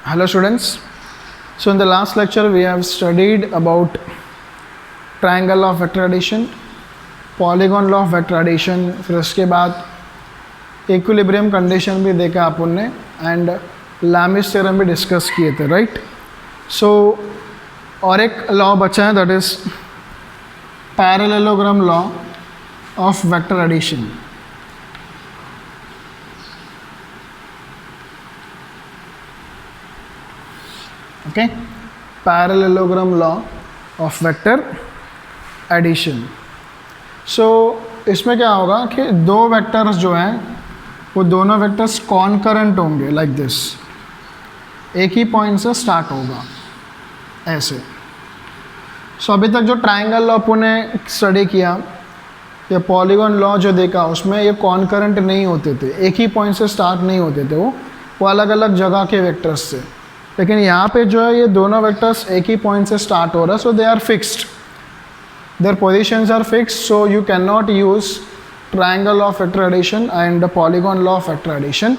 Hello students. So in the last lecture we have studied about triangle law of vector addition, polygon law of vector addition, फिर उसके बाद equilibrium condition भी देखा अपन ने and Lami's theorem भी discuss किए थे, राइट. सो और एक लॉ बचा है, that is parallelogram law of vector addition. Okay, parallelogram law of vector addition. So इसमें क्या होगा कि दो वेक्टर्स जो हैं वो दोनों वेक्टर्स कॉन्करेंट होंगे लाइक दिस. एक ही पॉइंट से स्टार्ट होगा ऐसे. सो अभी तक जो ट्रायंगल लॉ अपन ने स्टडी किया या पॉलीगॉन लॉ जो देखा उसमें ये कॉन्करेंट नहीं होते थे, एक ही पॉइंट से स्टार्ट नहीं होते थे, वो अलग अलग जगह के वेक्टर्स थे. लेकिन यहाँ पे जो है ये दोनों वेक्टर्स एक ही पॉइंट से स्टार्ट हो रहा है. So they are fixed, their positions are fixed, so you cannot use triangle law of vector addition and the polygon law of vector addition.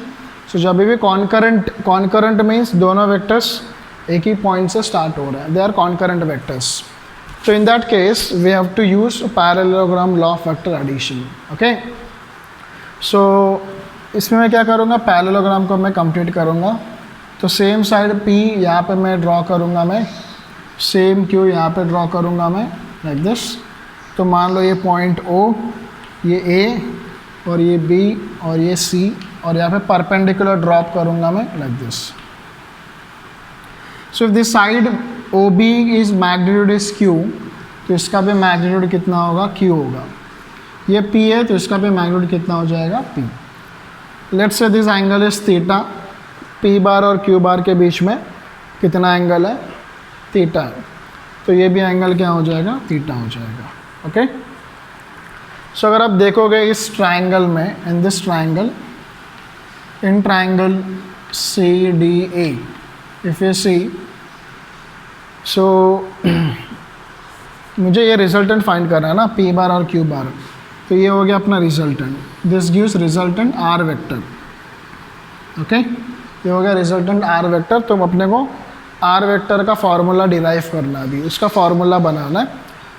So जब भी concurrent means दोनों vectors एक ही point से start हो रहे हैं, they are concurrent vectors. So in that case we have to use parallelogram law of vector addition. Okay, so इसमें मैं क्या करूँगा, parallelogram को मैं complete करूँगा. तो सेम साइड P यहाँ पे मैं ड्रॉ करूँगा, मैं सेम Q यहाँ पे ड्रॉ करूँगा मैं लाइक दिस. तो मान लो ये पॉइंट O, ये A और ये B और ये C और यहाँ पे परपेंडिकुलर ड्रॉप करूँगा मैं like this. So if this side OB is magnitude is Q, तो इसका भी मैग्नीट्यूड कितना होगा, Q होगा. ये P है तो इसका भी मैग्नीट्यूड कितना हो जाएगा, P. Let's say this angle is theta. P बार और Q बार के बीच में कितना एंगल है, थीटा है. तो ये भी एंगल क्या हो जाएगा, थीटा हो जाएगा. ओके, सो अगर आप देखोगे इस ट्रायंगल में, in this triangle, in triangle CDA, if you see, so मुझे ये रिजल्टेंट फाइंड करना है ना, P बार और Q बार. तो ये हो गया अपना resultant. This gives resultant R vector. Okay, ये हो गया रिजल्टेंट R वेक्टर. तो अपने को आर वेक्टर का फार्मूला डिराइव करना है, अभी उसका फार्मूला बनाना है.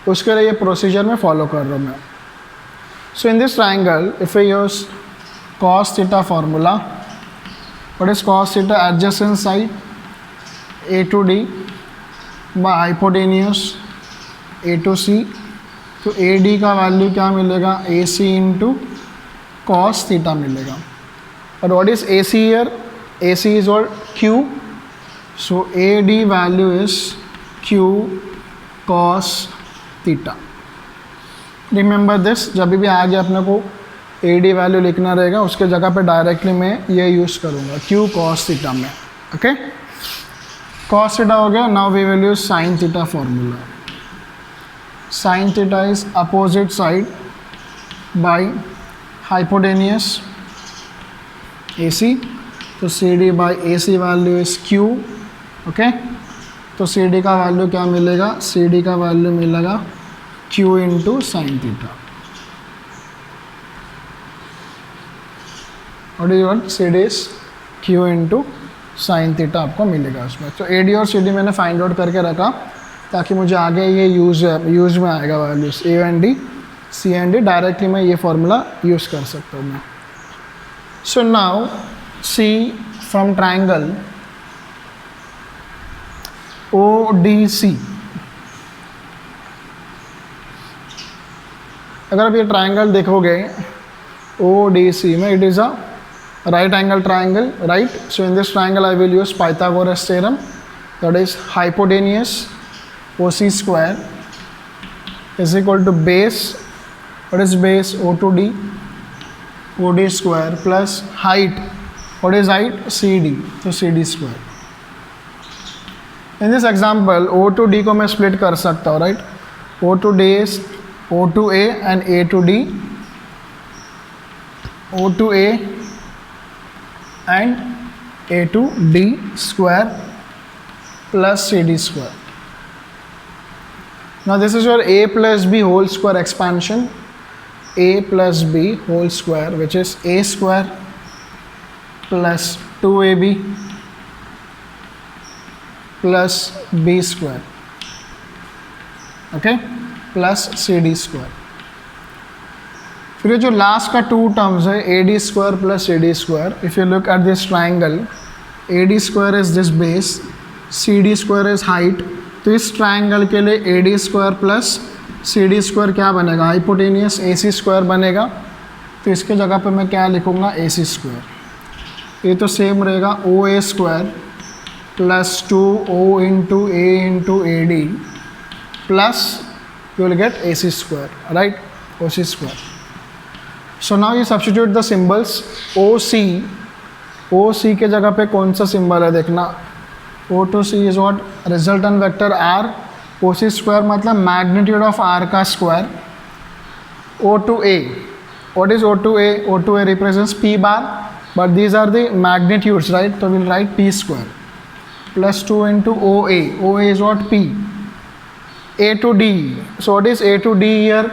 उसके लिए ये प्रोसीजर में फॉलो कर रहा हूँ मैं. So in this triangle if you use cos theta formula, what is cos theta, adjacent side A to D by hypotenuse A to C. तो AD का वैल्यू क्या मिलेगा, AC इंटू कॉस थीटा मिलेगा. और what is AC here, AC is what, Q. So AD value is Q cos theta. Remember this, जब भी आगे अपने को AD वैल्यू लिखना रहेगा उसके जगह पे डायरेक्टली मैं ये यूज़ करूँगा Q cos theta में. ओके, cos theta हो गया. Now we will use sin theta formula. sin theta is opposite side by hypotenuse AC. तो CD बाय AC value is Q. Okay, तो CD का वैल्यू क्या मिलेगा, CD का वैल्यू मिलेगा Q इंटू साइन थीटा. और ये CD is Q into sine theta आपको मिलेगा उसमें. तो AD और CD मैंने फाइंड आउट करके रखा ताकि मुझे आगे ये यूज में आएगा values A and D, C and D. Directly मैं ये फार्मूला यूज़ कर सकता हूँ मैं. So now see from triangle ODC. अगर आप ये ट्राइंगल देखोगे ODC में, it is a right angle triangle, right. So in this triangle I will use Pythagoras theorem, that is hypotenuse OC square is equal to base, what is base, O to D, OD square plus height, what is height, CD, तो CD square. In this example O to D को मैं split कर सकता हूँ, right. O to D is O to A and A to D, O to A and A to D square plus CD square. Now this is your A plus B whole square expansion. A plus B whole square, which is A square plus 2AB plus B square, okay, plus C D square. फिर जो last का two terms है A D square plus C D square, if you look at this triangle, A D square is this base, C D square is height, तो इस triangle के लिए A D square plus C D square क्या बनेगा, hypotenuse ए C square बनेगा। तो इसके जगह पे मैं क्या लिखूँगा, ए सी स्क्वायर। ये तो सेम रहेगा, O A square plus 2o into A D plus you will get A C square, right, O C square. So now you substitute the symbols, O C के जगह पे कौन सा सिंबल है देखना, O two C is what, resultant vector R, O C square मतलब magnitude of R का square, O two A, what is O2A? O2A represents P bar, but these are the magnitudes, right? So we'll write P square plus 2 into OA. OA is what? P. A to D. So what is A to D here?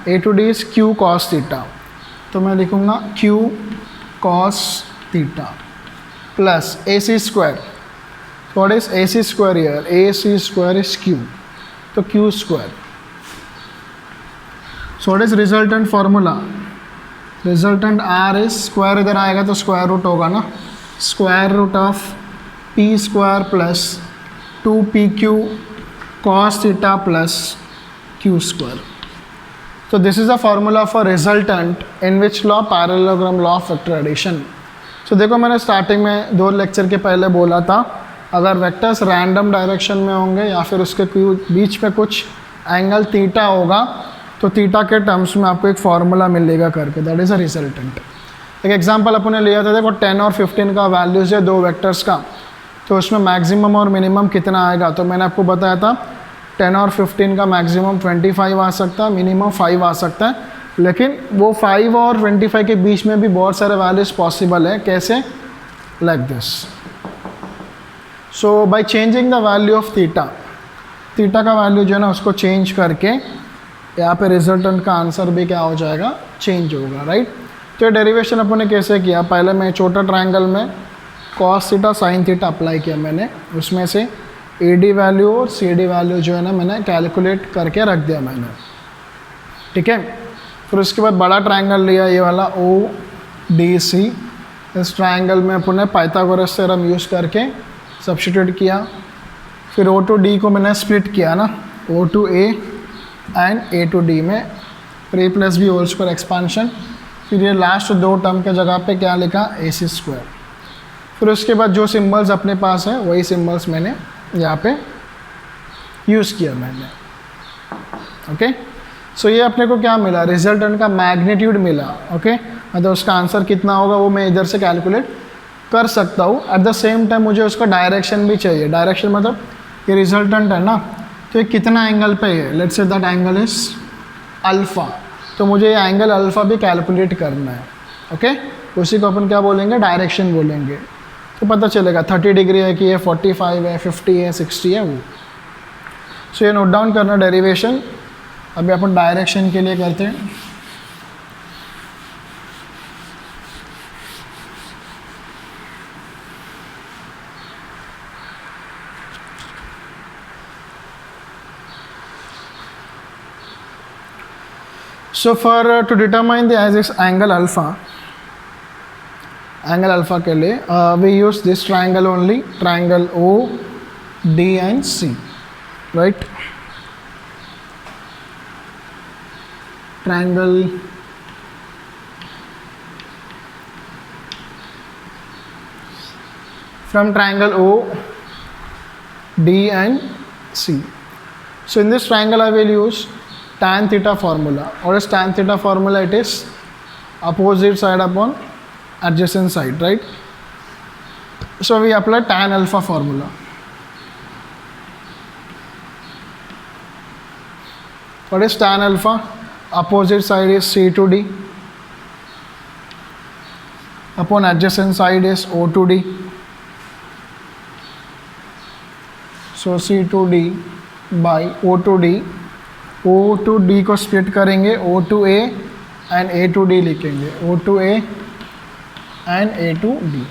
A to D is Q cos theta. तो मैं लिखूँगा Q cos theta plus AC square. So what is AC square here? AC square is Q. तो Q square. So what is resultant formula? Resultant R is square, इधर आएगा तो square root होगा ना, square root of P square plus 2PQ cos theta plus Q square. तो this is the formula for resultant in which law, parallelogram law of vector addition. So देखो मैंने starting में 2 lecture के पहले बोला था, अगर वेक्टर्स रैंडम डायरेक्शन में होंगे या फिर उसके बीच में कुछ एंगल थीटा होगा तो थीटा के टर्म्स में आपको एक फार्मूला मिलेगा करके, दैट इज़ अ रिजल्टेंट। एक एग्जांपल अपन ने लिया था, देखो 10 और 15 का वैल्यूज़ है 2 वेक्टर्स का, तो उसमें मैक्सिमम और मिनिमम कितना आएगा, तो मैंने आपको बताया था 10 और 15 का मैक्सिमम 25 आ सकता है, मिनिमम 5 आ सकता है, लेकिन वो 5 और 25 के बीच में भी बहुत सारे वैल्यूज़ पॉसिबल है। कैसे? Like this. So by changing the value of theta, theta का वैल्यू जो है ना उसको चेंज करके यहाँ पे रिजल्टेंट का आंसर भी क्या हो जाएगा, चेंज होगा, राइट। तो ये डेरिवेशन अपन ने कैसे किया, पहले मैं छोटा ट्रायंगल में cos theta sine theta apply किया मैंने, उसमें से ए डी वैल्यू और सी डी वैल्यू जो है ना मैंने कैलकुलेट करके रख दिया मैंने, ठीक है। फिर उसके बाद बड़ा ट्रायंगल लिया, ये वाला ओ डी सी, इस ट्रायंगल में अपन ने पाइथागोरस थ्योरम यूज़ करके सब्स्टिट्यूट किया। फिर ओ टू डी को मैंने स्प्लिट किया ना, O two A and A two D में, फिर A plus B whole square expansion, फिर ये लास्ट 2 टर्म के जगह पे क्या लिखा, ए सी स्क्वायर। फिर उसके बाद जो सिंबल्स अपने पास है वही सिंबल्स मैंने यहाँ पे यूज़ किया मैंने, ओके। सो ये अपने को क्या मिला, रिजल्टेंट का मैग्नीट्यूड मिला, ओके। मतलब उसका आंसर कितना होगा वो मैं इधर से कैलकुलेट कर सकता हूँ। एट द सेम टाइम मुझे उसका डायरेक्शन भी चाहिए, डायरेक्शन मतलब ये रिजल्टेंट है ना, तो ये कितना एंगल पे है, let's say that angle is alpha, तो मुझे ये एंगल अल्फ़ा भी कैलकुलेट करना है, ओके। उसी को अपन क्या बोलेंगे, डायरेक्शन बोलेंगे, तो पता चलेगा 30 डिग्री है कि ये 45 है, 50 है, 60 है वो। सो ये नोट डाउन करना डेरिवेशन। अभी अपन डायरेक्शन के लिए करते हैं। So for to determine the axis angle alpha के लिए we use this triangle only, triangle O, D and C, right? Triangle from triangle O, D and C. So in this triangle I will use tan theta formula. What is tan theta formula? It is opposite side upon adjacent side, right? So we apply tan alpha formula. What is tan alpha? Opposite side is C to D upon adjacent side is O to D. So C to D by O to D. O to D को split करेंगे, O to A and A to D लिखेंगे, O to A and A to D।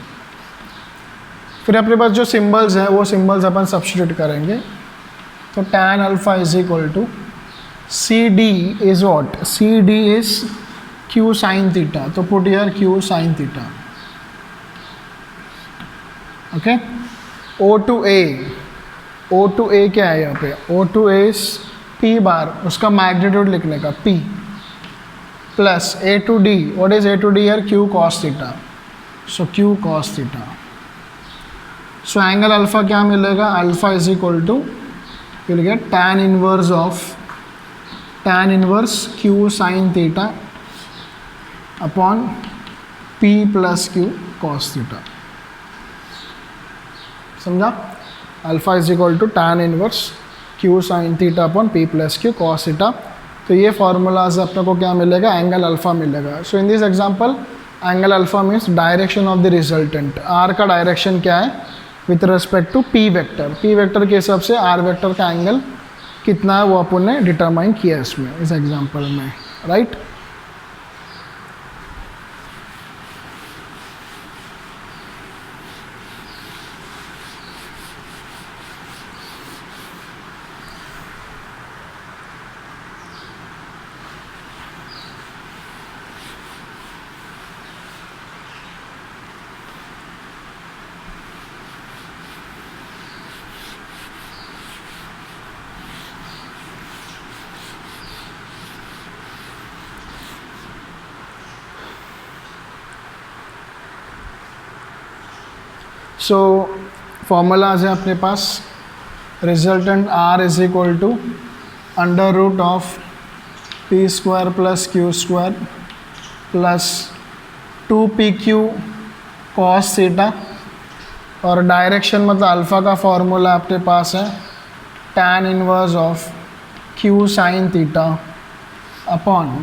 फिर अपने पास जो symbols हैं वो symbols अपन substitute करेंगे। तो tan alpha is equal to C D is what, C D is Q sine theta, तो put here Q sine theta. Okay, O two A क्या है यहाँ पे, O two A is P bar, उसका magnitude लिखने का p, plus A two D, what is A two D here, Q cos theta, so Q cos theta. So angle alpha क्या मिलेगा, alpha is equal to will get tan inverse Q sine theta upon p plus Q cos theta. समझा, alpha is equal to tan inverse Q sine theta upon p plus Q cos theta. तो ये formula से अपने को क्या मिलेगा, angle alpha मिलेगा। So in this example angle alpha means direction of the resultant, R का डायरेक्शन क्या है with respect to p vector, p vector के हिसाब से r वेक्टर का एंगल कितना है वो अपन ने डिटरमाइन किया इसमें, इस एग्जांपल में, राइट। सो फॉर्मूलाज है अपने पास, resultant R is equal to under root of P square plus Q square plus 2pq cos theta, और डायरेक्शन मतलब अल्फ़ा का फॉर्मूला अपने पास है tan inverse of q sine theta upon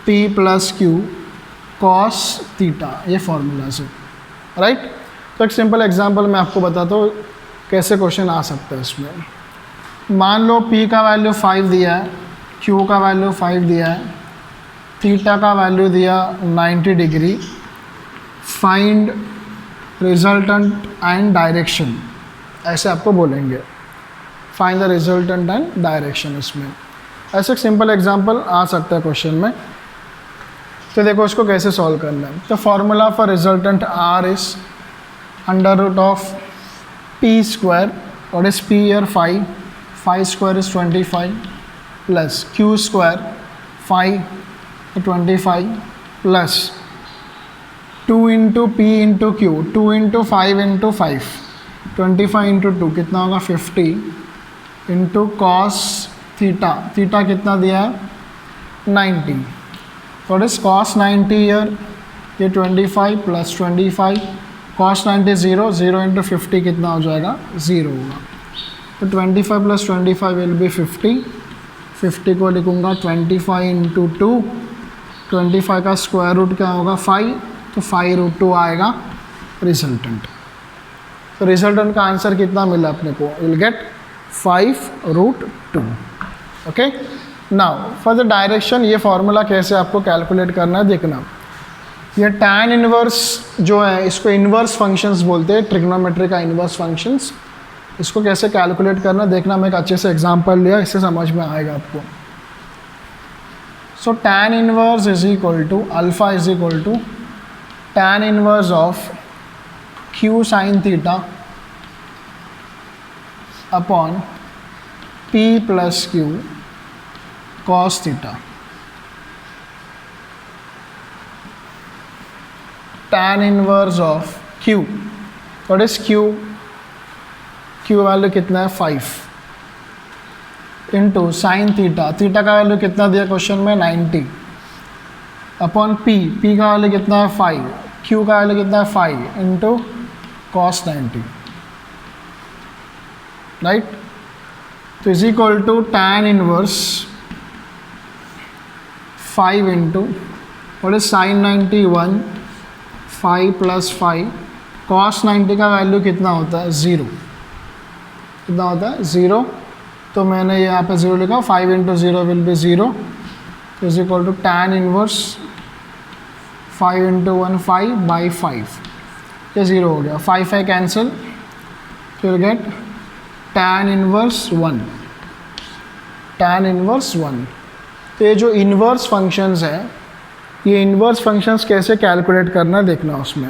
p plus Q cos theta, ये formula से, right. तो एक सिंपल एग्जांपल मैं आपको बताता हूँ कैसे क्वेश्चन आ सकता है इसमें। मान लो p का वैल्यू 5 दिया है, q का वैल्यू 5 दिया है, थीटा का वैल्यू दिया 90 degree, find resultant and direction, ऐसे आपको बोलेंगे, find the resultant and direction. इसमें ऐसे एक सिंपल एग्जांपल आ सकता है क्वेश्चन में। तो देखो इसको कैसे सॉल्व करना है। तो formula for resultant r is under root of p square, और is p here 5 square is 25 plus q square 5 25 plus 2 into P into Q, 2 into 5 into 5, 25 into 2 कितना होगा 50 इंटू कॉस थीटा, थीटा कितना दिया है 90, what is cos 90 year, ये 25 plus 25, cos 90 0, 0 into 50 कितना हो जाएगा 0 होगा। तो 25 प्लस 25 विल बी 50, 50 को लिखूँगा 25 इंटू 2, 25 का स्क्वायर रूट क्या होगा 5, तो 5√2 आएगा रिजल्टेंट। तो रिजल्टेंट का आंसर कितना मिला अपने को, will get 5√2। Okay, now for the direction, ये फॉर्मूला कैसे आपको कैलकुलेट करना है देखना। ये tan इनवर्स जो है इसको इन्वर्स फंक्शंस बोलते हैं, ट्रिग्नोमेट्री का इन्वर्स फंक्शंस, इसको कैसे कैलकुलेट करना देखना। मैं एक अच्छे से एग्जांपल लिया, इससे समझ में आएगा आपको। So tan inverse is equal to alpha is equal to tan inverse of q sine theta upon p plus Q cos theta. tan inverse of q, what is q, q value कितना है 5 into sine theta, theta का value कितना दिया question में 90 upon p, p का value कितना है 5, q का वैल्यू कितना है 5 इंटू कॉस 90, राइट। तो is equal to tan inverse 5 into what is sine 90 1, 5 प्लस 5, कॉस 90 का वैल्यू कितना होता है 0, कितना होता है 0, तो मैंने यहाँ पे 0 लिखा, 5 into 0 will be 0, is equal to tan inverse 5 into 1 5 by 5 ये 0 हो गया, 5 कैंसिल, फिर get tan inverse 1, tan inverse 1। तो ये जो इन्वर्स फंक्शंस है, ये इन्वर्स फंक्शंस कैसे कैलकुलेट करना देखना उसमें।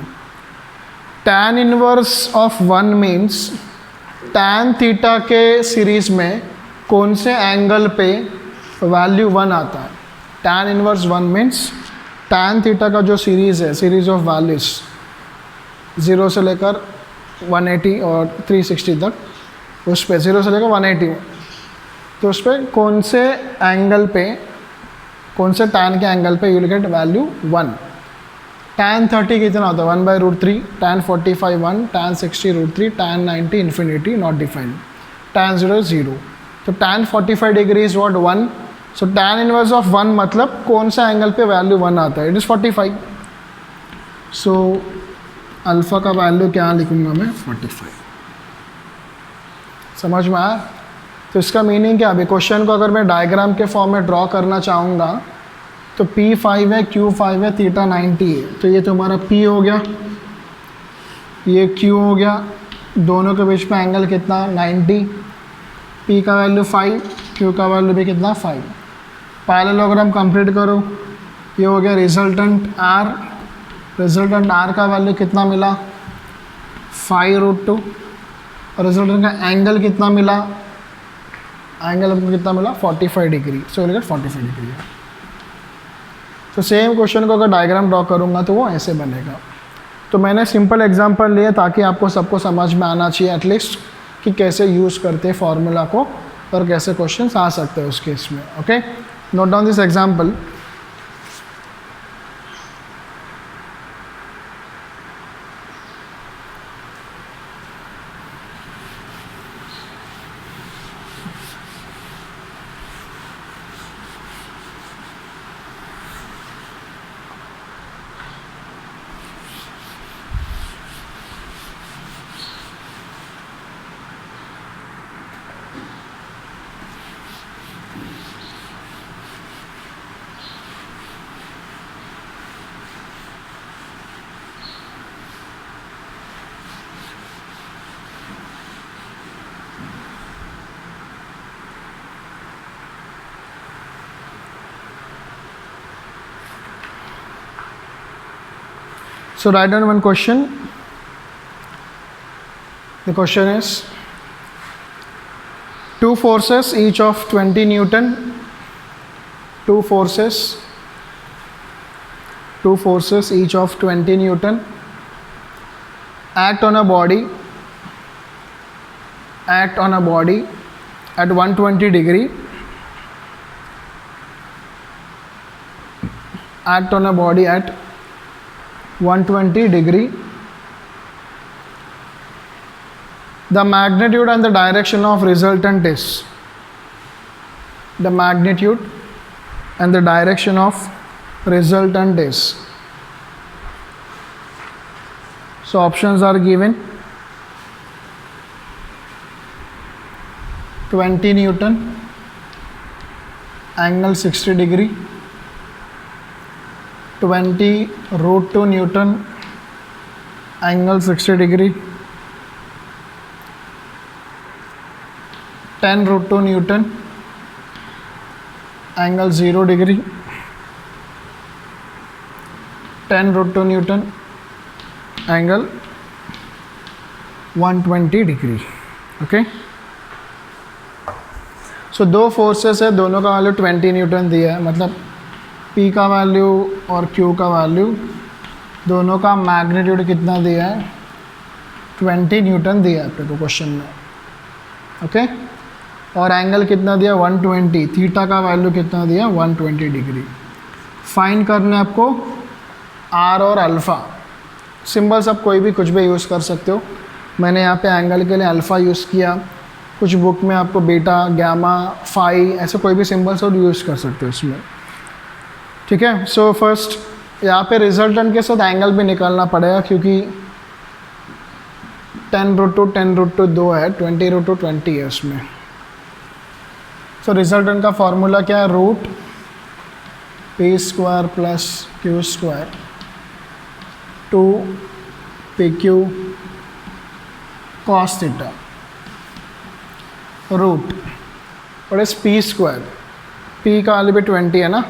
tan inverse of 1 means tan theta के सीरीज़ में कौन से एंगल पे वैल्यू 1 आता है। tan inverse 1 means tan theta का जो सीरीज़ है, सीरीज़ ऑफ वैल्यूज 0 से लेकर 180 और 360 तक, उस पर 0 से लेकर 180, तो उस पर कौन से एंगल पे, कौन से tan के एंगल पे you will get value 1। tan 30 कितना होता है 1/√3, tan 45 1, tan 60 √3, tan 90 infinity not defined, tan 0 0। तो tan 45 degree is what 1। So tan inverse of 1 मतलब कौन सा एंगल पे वैल्यू 1 आता है, इट इज़ 45। सो अल्फ़ा का वैल्यू क्या लिखूंगा मैं 45। समझ में आया। तो इसका मीनिंग क्या, अभी क्वेश्चन को अगर मैं डायग्राम के फॉर्म में ड्रॉ करना चाहूँगा तो P5 है, Q5 है, थीटा 90 है, तो ये तुम्हारा P हो गया, ये Q हो गया, दोनों के बीच में एंगल कितना 90, P का वैल्यू 5, Q का वैल्यू भी कितना 5। पैरेललोग्राम कंप्लीट करो, ये हो गया रिजल्टेंट R, रिजल्टेंट R का वैल्यू कितना मिला 5√2, और रिजल्टेंट का एंगल कितना मिला, एंगल हमको कितना मिला 45 degree. So will get 45 degree. तो सेम क्वेश्चन को अगर डायग्राम ड्रॉ करूँगा तो वो ऐसे बनेगा। तो मैंने सिंपल एग्जांपल लिए ताकि आपको सबको समझ में आना चाहिए एटलीस्ट कि कैसे यूज़ करते हैं फॉर्मूला को और कैसे क्वेश्चंस आ सकते हैं उस केस में। Okay, note down this example. So write down one question. The question is, two forces each of 20 Newton, two forces each of 20 Newton act on a body at 120 degree, act on a body at 120 degree. The magnitude and the direction of resultant is, the magnitude and the direction of resultant is. So options are given. 20 Newton, angle 60 degree. 20√2 Newton, angle 60 degree. 10√2 Newton, angle 0 degree. 10√2 Newton, angle 120 degree. Okay, सो दो forces है, दोनों का value 20 Newton दिया है, मतलब P का value और Q का वैल्यू दोनों का मैग्नीट्यूड कितना दिया है 20 न्यूटन दिया है आपको क्वेश्चन में। ओके, और एंगल कितना दिया 120, थीटा का वैल्यू कितना दिया 120 डिग्री। फाइंड करना है आपको R और अल्फ़ा। सिंबल्स आप कोई भी कुछ भी यूज़ कर सकते हो, मैंने यहाँ पे एंगल के लिए अल्फ़ा यूज़ किया, कुछ बुक में आपको बीटा, गामा, फाई ऐसे कोई भी सिंबल्स और यूज़ कर सकते हो इसमें। ठीक है, सो फर्स्ट यहाँ पे रिजल्टेंट के साथ एंगल भी निकालना पड़ेगा क्योंकि 10√2 2 है, 20√2 20 है उसमें। सो रिजल्टेंट का फॉर्मूला क्या है, root P² + Q² 2 P Q cos theta root और इस पी स्क्वायर, पी का वैल्यू भी 20 है ना,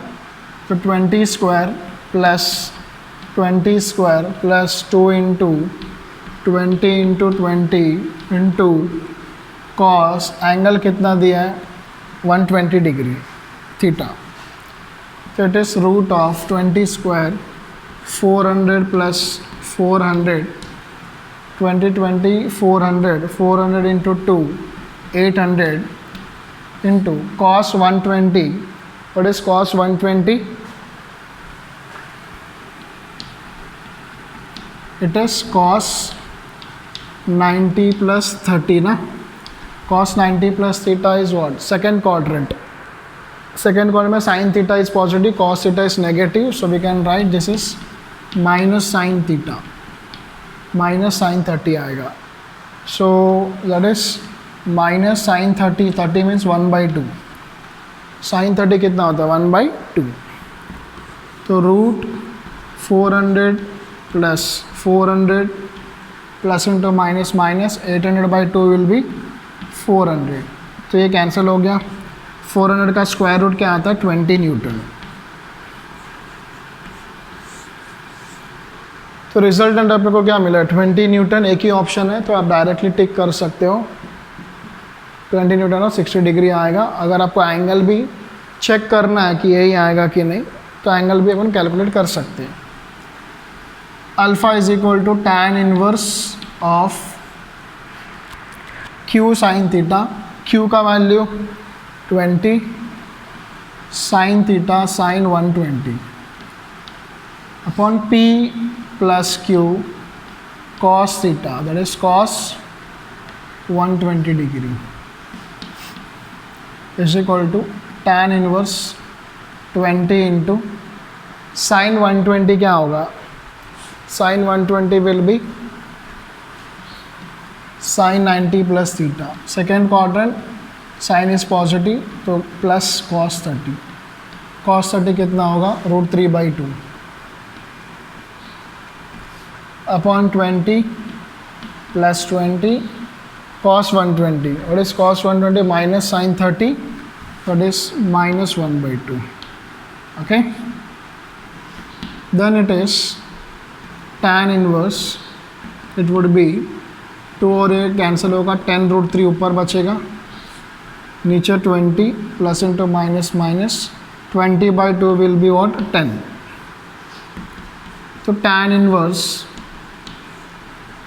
तो 20 square plus 20 square plus 2 into 20 into cos angle कितना दिया है 120 डिग्री थीटा, तो it is root of 20 square 400 plus 400 20 400 into 2 800 into cos 120, what is cos 120, it is cos 90 plus 30 ना, cos 90 plus theta is what, second quadrant. Second quadrant में sin theta is positive, cos theta is negative, so we can write this is minus sin theta, minus sin 30 आएगा. So that is minus sin 30, 30 means 1 by 2. sin 30 कितना होता है 1 by 2. तो root 400 plus 400 plus into minus minus 800 by 2 will be 400, तो ये cancel हो गया. 400 का स्क्वायर रूट क्या आता है 20 न्यूटन. तो रिजल्टेंट अपने को क्या मिला 20 न्यूटन, एक ही ऑप्शन है तो आप डायरेक्टली टिक कर सकते हो 20 न्यूटन और 60 डिग्री आएगा. अगर आपको एंगल भी चेक करना है कि यही आएगा कि नहीं, तो एंगल भी अपन कैलकुलेट कर सकते हैं. Alpha is equal to tan inverse of q sine theta, q का value 20 sine theta sine 120 upon p plus q cos theta, that is cos 120 degree is equal to tan inverse 20 into sine 120 क्या होगा, sine 120 will be sine 90 plus theta. Second quadrant sine is positive तो plus cos 30, cos 30 कितना होगा root 3 by 2 upon 20 plus 20 cos 120, what is cos 120 minus sine 30, what is minus 1 by 2. Okay, then it is tan inverse, it would be 2 और 8 cancel होगा, 10 root 3 ऊपर बचेगा, नीचे 20 plus into minus minus 20 by 2 will be what 10. तो tan inverse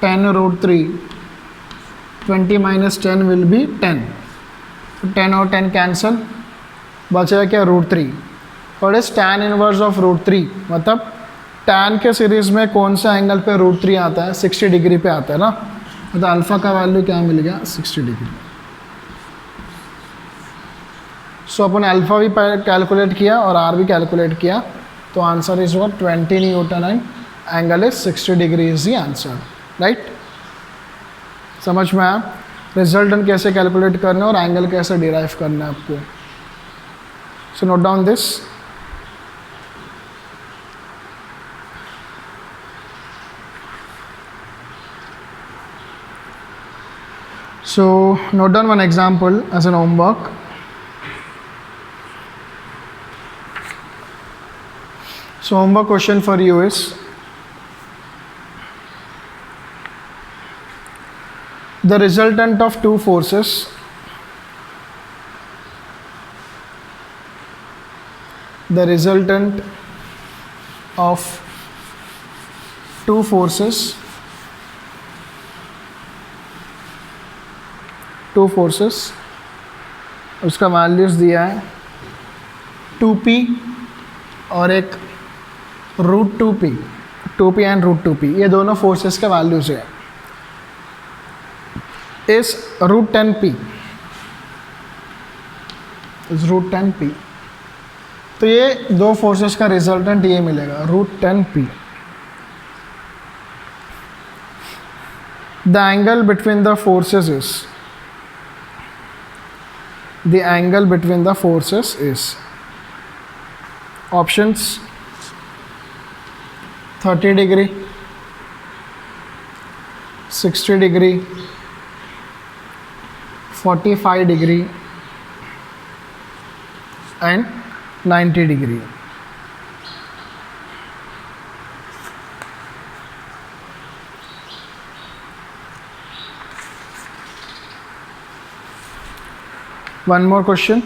10 root 3 20 minus 10 will be 10. तो 10 और 10 cancel, बचेगा क्या रूट 3. और इस tan इनवर्स ऑफ रूट 3 मतलब tan के सीरीज़ में कौन सा एंगल पे रूट 3 आता है 60 डिग्री पे आता है ना, मतलब अल्फ़ा का वैल्यू क्या मिल गया 60 डिग्री. सो अपन अल्फ़ा भी कैलकुलेट किया और आर भी कैलकुलेट किया, तो answer is what 20 Newton and angle is 60 degree is the answer. Right, समझ में आया रिजल्टेंट कैसे कैलकुलेट करना है और एंगल कैसे डिराइव करना है आपको. So note down this. So note down one example as an homework. So homework question for you is, the resultant of two forces two forces उसका वैल्यूज़ दिया है 2p और एक root 2p and root 2p, ये दोनों forces के values है. इस रूट 10p तो ये दो फोर्सेस का रिजल्टेंट ये मिलेगा root 10p. The angle between the forces is, the angle between the forces is options 30 degree, 60 degree, 45 degree and 90 degree. One more question.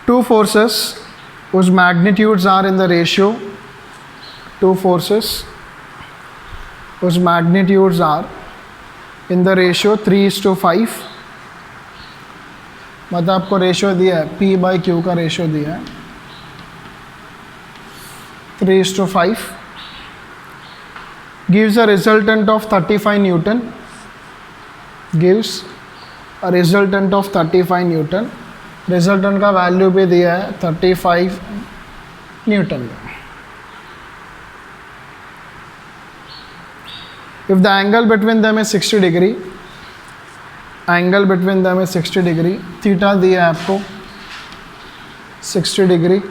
Two forces whose magnitudes are in the ratio, two forces whose magnitudes are in the ratio 3:5, मतलब आपको ratio दिया है, P by Q का ratio दिया है 3:5, gives a resultant of 35 Newton, gives a resultant of 35 Newton, resultant का value भी दिया है 35 Newton. If the angle between them is 60 degree, angle between them is 60 degree, theta दिया है आपको 60 degree,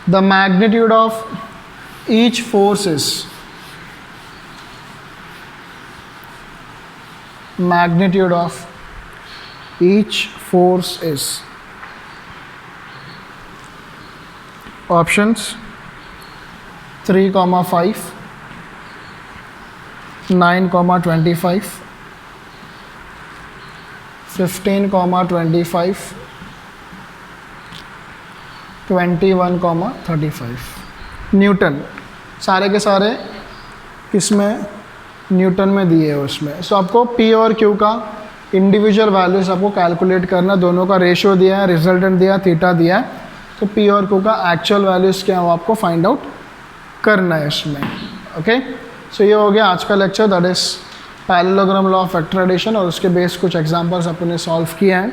the magnitude of each force is, magnitude of each force is, options 3,5, 9,25, 15,25, 21,35। Newton सारे के सारे किसमें, न्यूटन में दिए है उसमें। सो आपको P और Q का इंडिविजुअल वैल्यूज आपको कैलकुलेट करना, दोनों का रेशियो दिया है, रिजल्टेंट दिया है, थीटा दिया है, तो P और Q का एक्चुअल वैल्यूज क्या हो आपको फाइंड आउट करना है इसमें। ओके, सो ये हो गया आज का lecture, that is parallelogram law of vector addition, और उसके बेस कुछ एग्जांपल्स अपने सॉल्व किए हैं।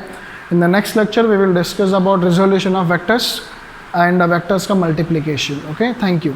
In the next lecture we will discuss about resolution of vectors and vectors का मल्टीप्लिकेशन। Okay, thank you.